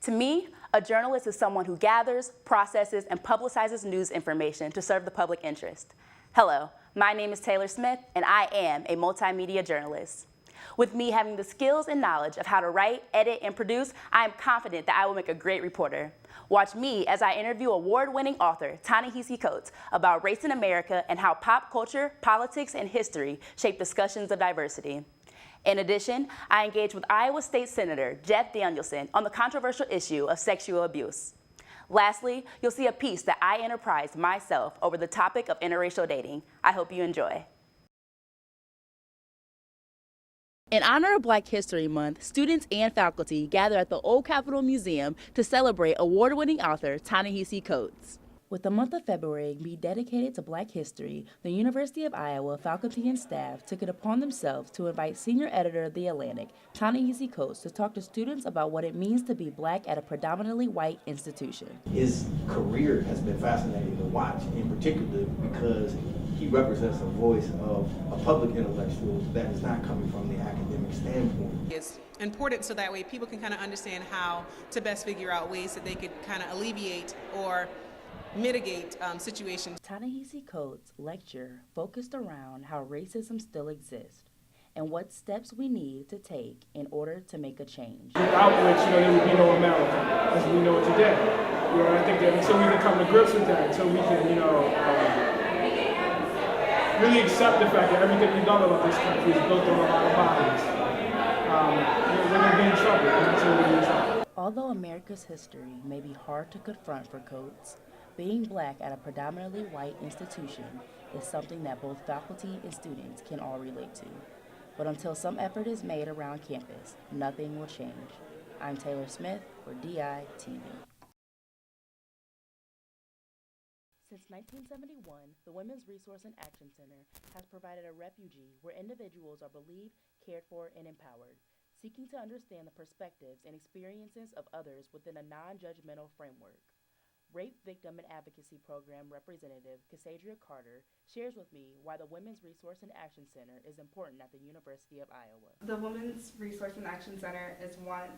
To me, a journalist is someone who gathers, processes, and publicizes news information to serve the public interest. Hello, my name is Taylor Smith, and I am a multimedia journalist. With me having the skills and knowledge of how to write, edit, and produce, I am confident that I will make a great reporter. Watch me as I interview award-winning author Ta-Nehisi Coates about race in America and how pop culture, politics, and history shape discussions of diversity. In addition, I engage with Iowa State Senator Jeff Danielson on the controversial issue of sexual abuse. Lastly, you'll see a piece that I enterprised myself over the topic of interracial dating. I hope you enjoy. In honor of Black History Month, students and faculty gather at the Old Capitol Museum to celebrate award-winning author Ta-Nehisi Coates. With the month of February being dedicated to Black history, the University of Iowa faculty and staff took it upon themselves to invite senior editor of The Atlantic, Ta-Nehisi Coates, to talk to students about what it means to be Black at a predominantly white institution. His career has been fascinating to watch, in particular because he represents a voice of a public intellectual that is not coming from the academic standpoint. It's important so that way people can kind of understand how to best figure out ways that they could kind of alleviate or mitigate situations. Ta-Nehisi Coates' lecture focused around how racism still exists and what steps we need to take in order to make a change. Without which, there would be no America as we know it today. I think that until we can come to grips with that, until we can, really accept the fact that everything we've done about this country is built on a lot of bodies, we're going to be in trouble. Until we're in trouble. Although America's history may be hard to confront for Coates, being Black at a predominantly white institution is something that both faculty and students can all relate to. But until some effort is made around campus, nothing will change. I'm Taylor Smith for DI-TV. Since 1971, the Women's Resource and Action Center has provided a refuge where individuals are believed, cared for, and empowered, seeking to understand the perspectives and experiences of others within a non-judgmental framework. Rape Victim and Advocacy Program Representative Cassandra Carter shares with me why the Women's Resource and Action Center is important at the University of Iowa. The Women's Resource and Action Center is one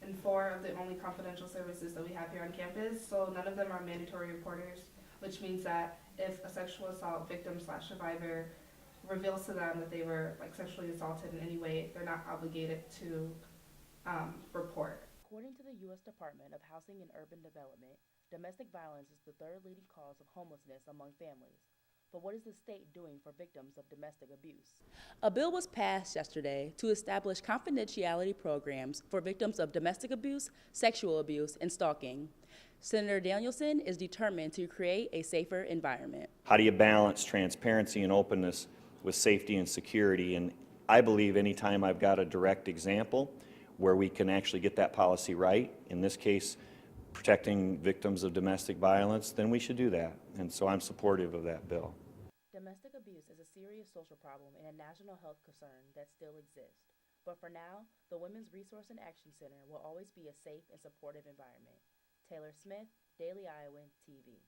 and four of the only confidential services that we have here on campus, so none of them are mandatory reporters, which means that if a sexual assault victim/survivor reveals to them that they were sexually assaulted in any way, they're not obligated to report. According to the U.S. Department of Housing and Urban Development, domestic violence is the third leading cause of homelessness among families. But what is the state doing for victims of domestic abuse? A bill was passed yesterday to establish confidentiality programs for victims of domestic abuse, sexual abuse, and stalking. Senator Danielson is determined to create a safer environment. How do you balance transparency and openness with safety and security? And I believe anytime I've got a direct example where we can actually get that policy right, in this case, protecting victims of domestic violence, then we should do that. And so I'm supportive of that bill. Domestic abuse is a serious social problem and a national health concern that still exists. But for now, the Women's Resource and Action Center will always be a safe and supportive environment. Taylor Smith, Daily Iowan TV.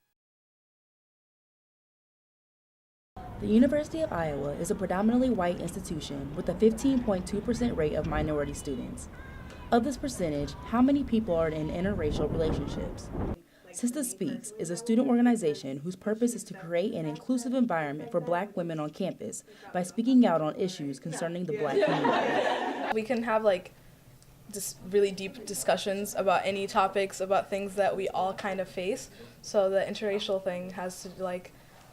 The University of Iowa is a predominantly white institution with a 15.2% rate of minority students. Of this percentage, how many people are in interracial relationships? Sister Speaks is a student organization whose purpose is to create an inclusive environment for Black women on campus by speaking out on issues concerning the Black community. We can have just really deep discussions about any topics, about things that we all kind of face. So the interracial thing has to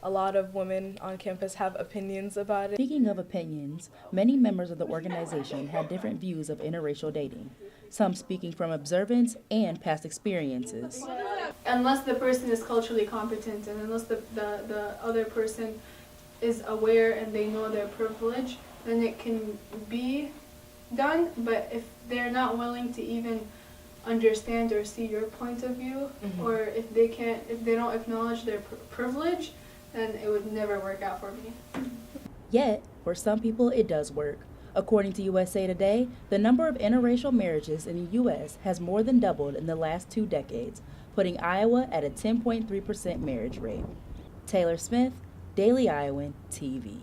a lot of women on campus have opinions about it. Speaking of opinions, many members of the organization had different views of interracial dating, some speaking from observance and past experiences. Unless the person is culturally competent and unless the other person is aware and they know their privilege, then it can be done. But if they're not willing to even understand or see your point of view, or if they don't acknowledge their privilege, then it would never work out for me. Yet, for some people, it does work. According to USA Today, the number of interracial marriages in the U.S. has more than doubled in the last 2 decades, putting Iowa at a 10.3% marriage rate. Taylor Smith, Daily Iowan TV.